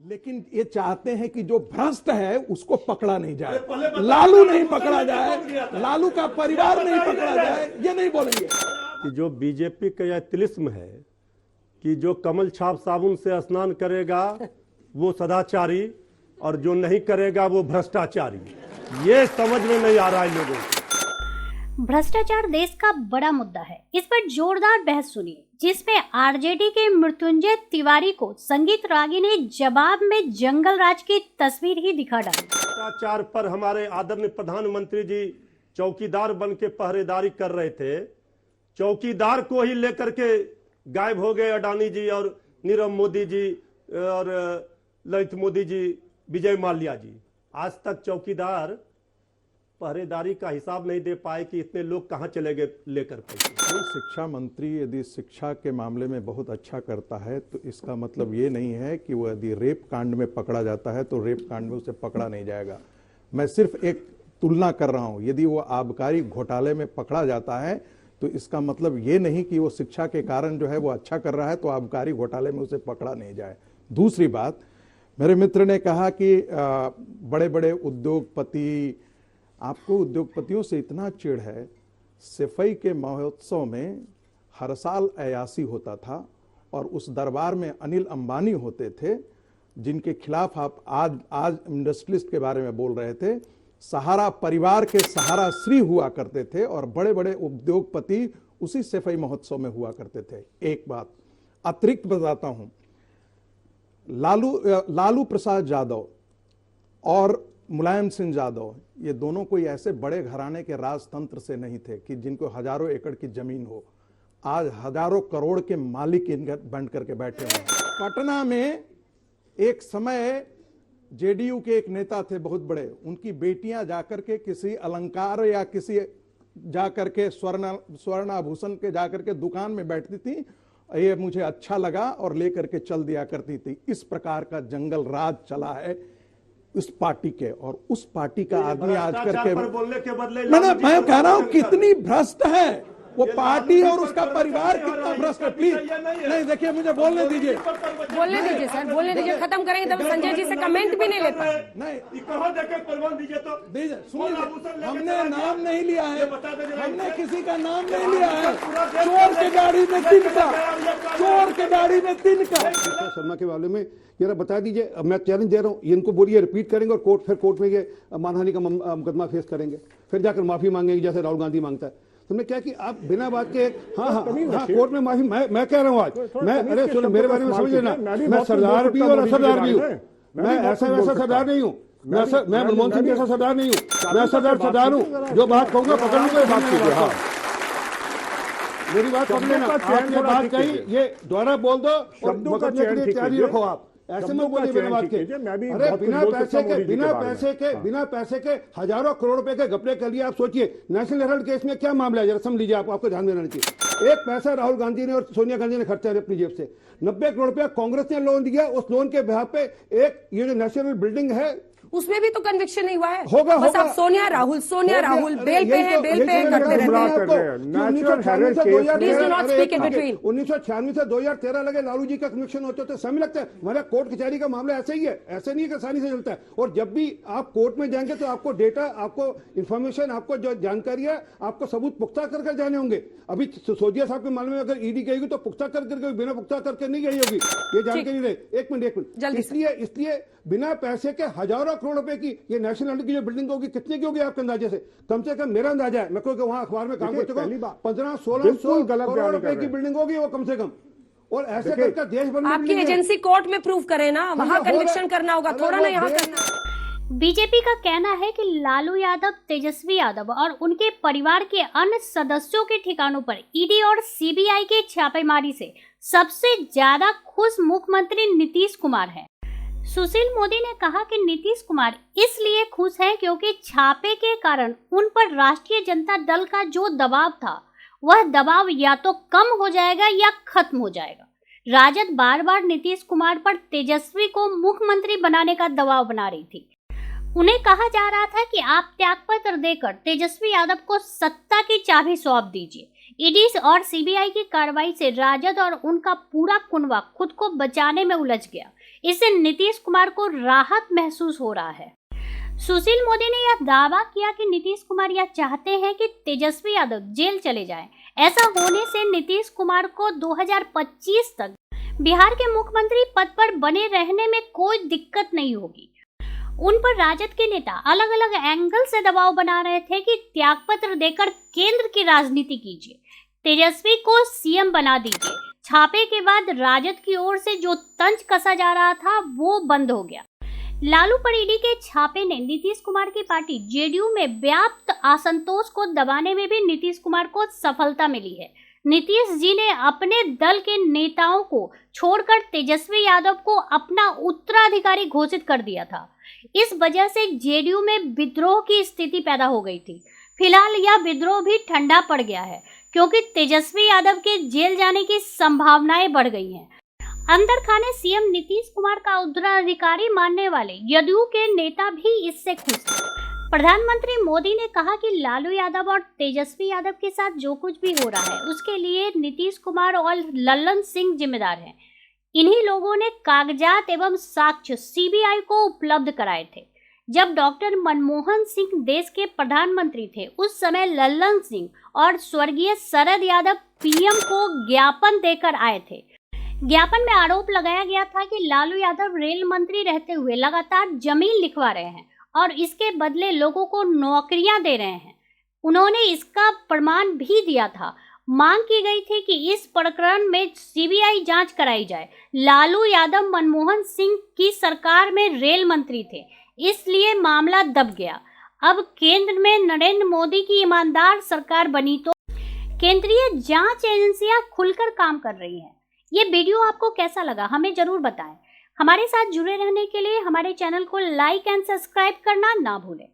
लेकिन ये चाहते हैं कि जो भ्रष्ट है उसको पकड़ा नहीं जाए, लालू नहीं पकड़ा जाए, लालू का परिवार नहीं पकड़ा जाए, ये नहीं बोलेंगे। कि जो बीजेपी का यह तिलिस्म है कि जो कमल छाप साबुन से स्नान करेगा वो सदाचारी और जो नहीं करेगा वो भ्रष्टाचारी, ये समझ में नहीं आ रहा है लोगों को। भ्रष्टाचार देश का बड़ा मुद्दा है। इस पर जोरदार बहस सुनिए, जिसमें आरजेडी के मृत्युंजय तिवारी को संगीत रागी ने जवाब में जंगल राज की तस्वीर ही दिखा डाली। भ्रष्टाचार पर हमारे आदरणीय प्रधानमंत्री जी चौकीदार बन के पहरेदारी कर रहे थे, चौकीदार को ही लेकर के गायब हो गए अडानी जी और नीरव मोदी जी और ललित मोदी जी, विजय माल्या जी। आज तक चौकीदार पहरेदारी का हिसाब नहीं दे पाए कि इतने लोग कहां चले गए लेकर पैसे। कोई शिक्षा मंत्री यदि शिक्षा के मामले में बहुत अच्छा करता है तो इसका मतलब ये नहीं है कि वो यदि रेप कांड में पकड़ा जाता है तो रेप कांड में उसे पकड़ा नहीं जाएगा। मैं सिर्फ एक तुलना कर रहा हूं, यदि वो आबकारी घोटाले में पकड़ा जाता है तो इसका मतलब ये नहीं कि वो शिक्षा के कारण जो है वो अच्छा कर रहा है तो आबकारी घोटाले में उसे पकड़ा नहीं जाए। दूसरी बात, मेरे मित्र ने कहा कि बड़े बड़े उद्योगपति, आपको उद्योगपतियों से इतना चिढ़ है। सफाई के महोत्सव में हर साल अयासी होता था और उस दरबार में अनिल अंबानी होते थे, जिनके खिलाफ आप आज इंडस्ट्रियलिस्ट के बारे में बोल रहे थे। सहारा परिवार के सहारा श्री हुआ करते थे और बड़े बड़े उद्योगपति उसी सफाई महोत्सव में हुआ करते थे। एक बात अतिरिक्त बताता हूं, लालू प्रसाद यादव और मुलायम सिंह यादव, ये दोनों कोई ऐसे बड़े घराने के राजतंत्र से नहीं थे कि जिनको हजारों एकड़ की जमीन हो। आज हजारों करोड़ के मालिक बन करके बैठे हुए हैं। पटना में एक समय जेडीयू के एक नेता थे बहुत बड़े, उनकी बेटियां जाकर के किसी अलंकार या किसी जाकर के स्वर्ण आभूषण के जाकर के दुकान में बैठती थी, ये मुझे अच्छा लगा और लेकर के चल दिया करती थी। इस प्रकार का जंगल राज चला है उस पार्टी के, और उस पार्टी का आदमी आज करके बोलने के बदले मैं कह रहा हूं कितनी भ्रष्ट है वो पार्टी और उसका परिवार, कितना भ्रष्ट है। प्लीज नहीं, देखिए मुझे बोलने दीजिए सर, बोलने दीजिए, खत्म करेंगे तब संजय जी से कमेंट भी नहीं लेता। नहीं कहां देखे प्रमाण दीजिए तो दीजिए, सुनिए, हमने नाम नहीं लिया है, हमने किसी का नाम नहीं लिया है। चोर के गाड़ी में तिनका, चोर के गाड़ी में तिनका। शर्मा के बारे में जरा बता दीजिए। अब मैं चैलेंज दे रहा हूँ, इनको बोलिए रिपीट करेंगे और कोर्ट में ये मानहानि का मुकदमा फेस करेंगे, फिर जाकर माफी मांगेंगे जैसे राहुल गांधी मांगता है। तुमने क्या कि आप बिना बात के हाँ कोर्ट में माफी, मैं कह रहा हूँ आज अरे सुनो मेरे बारे में समझ लेना, मैं सरदार भी और असरदार भी हूँ। मैं ऐसा वैसा सरदार नहीं हूँ, मैं मनमोहन सिंह जैसा सरदार नहीं हूँ। मैं सरदार हूँ, जो बात कहूंगा पकड़ लूंगा, बात कीजिए। हाँ मेरी बात पकड़ लेना, आपने बात कही ये दोबारा बोल दो और पकड़ने के लिए तैयारी रखो। आप ऐसे में बोलिए बिना बात के। अरे बिना पैसे के हजारों करोड़ रुपए के घपले कर लिए। आप सोचिए नेशनल हेराल्ड केस में क्या मामला है, जरा समझ लीजिए। आपको ध्यान में रहना चाहिए। एक पैसा राहुल गांधी ने और सोनिया गांधी ने खर्चा अपनी जेब से 90 करोड़ रुपया कांग्रेस ने लोन दिया। उस लोन के बिहाफ पे एक ये जो नेशनल बिल्डिंग है उसमें भी तो कन्विक्शन नहीं हुआ है। होगा बस आप सोनिया राहुल बेल पे हैं करते रहते हैं। 1996 से 2013 लगे लालू जी का कन्विक्शन होते थे। समय लगता है, हमारा कोर्ट कचहरी का मामला ऐसे ही है, ऐसे नहीं है कि आसानी से चलता है। और जब भी आप कोर्ट में जाएंगे तो आपको डेटा, आपको इंफॉर्मेशन, आपको जो जानकारी है, आपको सबूत पुख्ता कर जाने होंगे। अभी सिसोदिया साहब के मामले में अगर ईडी गई तो पुख्ता करके, बिना पुख्ता करके नहीं गई होगी, ये जानकारी रहे। एक मिनट, इसलिए बिना पैसे के हजारों करोड़ रुपए की ये नेशनल हेराल्ड की जो बिल्डिंग होगी, कितने की होगी आपके अंदाजे से कम मेरा अंदाजा है, मैं क्योंकि वहां अखबार में काम कर चुका हूं, 1500-1600 करोड़ रुपए की बिल्डिंग होगी वो कम से कम। और ऐसे करके देश भर में आपकी एजेंसी कोर्ट में प्रूव करे ना, वहां कन्विक्शन करना होगा, थोड़ा ना यहाँ करना। बीजेपी का कहना है कि लालू यादव, तेजस्वी यादव और उनके परिवार के अन्य सदस्यों के ठिकानों पर ईडी और सीबीआई के छापेमारी से सबसे ज्यादा खुश मुख्यमंत्री नीतीश कुमार हैं। सुशील मोदी ने कहा कि नीतीश कुमार इसलिए खुश हैं क्योंकि छापे के कारण उन पर राष्ट्रीय जनता दल का जो दबाव था वह दबाव या तो कम हो जाएगा या खत्म हो जाएगा। राजद बार बार नीतीश कुमार पर तेजस्वी को मुख्यमंत्री बनाने का दबाव बना रही थी। उन्हें कहा जा रहा था कि आप त्यागपत्र देकर तेजस्वी यादव को सत्ता की चाबी सौंप दीजिए। ईडी और सीबीआई की कार्रवाई से राजद और उनका पूरा कुनबा खुद को बचाने में उलझ गया। इससे नीतीश कुमार को राहत महसूस हो रहा है। सुशील मोदी ने यह दावा किया कि नीतीश कुमार यह चाहते हैं कि तेजस्वी यादव जेल चले जाएं। ऐसा होने से नीतीश कुमार को 2025 तक बिहार के मुख्यमंत्री पद पर बने रहने में कोई दिक्कत नहीं होगी। उन पर राजद के नेता अलग अलग एंगल से दबाव बना रहे थे कि त्यागपत्र देकर केंद्र की राजनीति कीजिए, तेजस्वी को सीएम बना दीजिए। छापे के बाद राजद की ओर से जो तंज कसा जा रहा था वो बंद हो गया। लालू पर ईडी के छापे ने नीतीश कुमार की पार्टी जेडीयू में व्याप्त असंतोष को दबाने में भी नीतीश कुमार को सफलता मिली है। नीतीश जी ने अपने दल के नेताओं को छोड़कर तेजस्वी यादव को अपना उत्तराधिकारी घोषित कर दिया था। इस वजह से जेडीयू में विद्रोह की स्थिति पैदा हो गई थी। फिलहाल यह विद्रोह भी ठंडा पड़ गया है क्योंकि तेजस्वी यादव के जेल जाने की संभावनाएं बढ़ गई हैं। अंदर खाने सीएम नीतीश कुमार का उत्तराधिकारी मानने वाले जदयू के नेता भी इससे खुश हैं। प्रधानमंत्री मोदी ने कहा कि लालू यादव और तेजस्वी यादव के साथ जो कुछ भी हो रहा है उसके लिए नीतीश कुमार और लल्लन सिंह जिम्मेदार हैं। इन्हीं लोगों ने कागजात एवं साक्ष्य सीबीआई को उपलब्ध कराए थे। जब डॉक्टर मनमोहन सिंह देश के प्रधानमंत्री थे उस समय लल्लन सिंह और स्वर्गीय शरद यादव पीएम को ज्ञापन देकर आए थे। ज्ञापन में आरोप लगाया गया था कि लालू यादव रेल मंत्री रहते हुए लगातार जमीन लिखवा रहे हैं और इसके बदले लोगों को नौकरियां दे रहे हैं। उन्होंने इसका प्रमाण भी दिया था। मांग की गई थी कि इस प्रकरण में सीबीआई जांच कराई जाए। लालू यादव मनमोहन सिंह की सरकार में रेल मंत्री थे, इसलिए मामला दब गया। अब केंद्र में नरेंद्र मोदी की ईमानदार सरकार बनी तो केंद्रीय जांच एजेंसियां खुलकर काम कर रही हैं। ये वीडियो आपको कैसा लगा हमें जरूर बताएं। हमारे साथ जुड़े रहने के लिए हमारे चैनल को लाइक एंड सब्सक्राइब करना ना भूलें।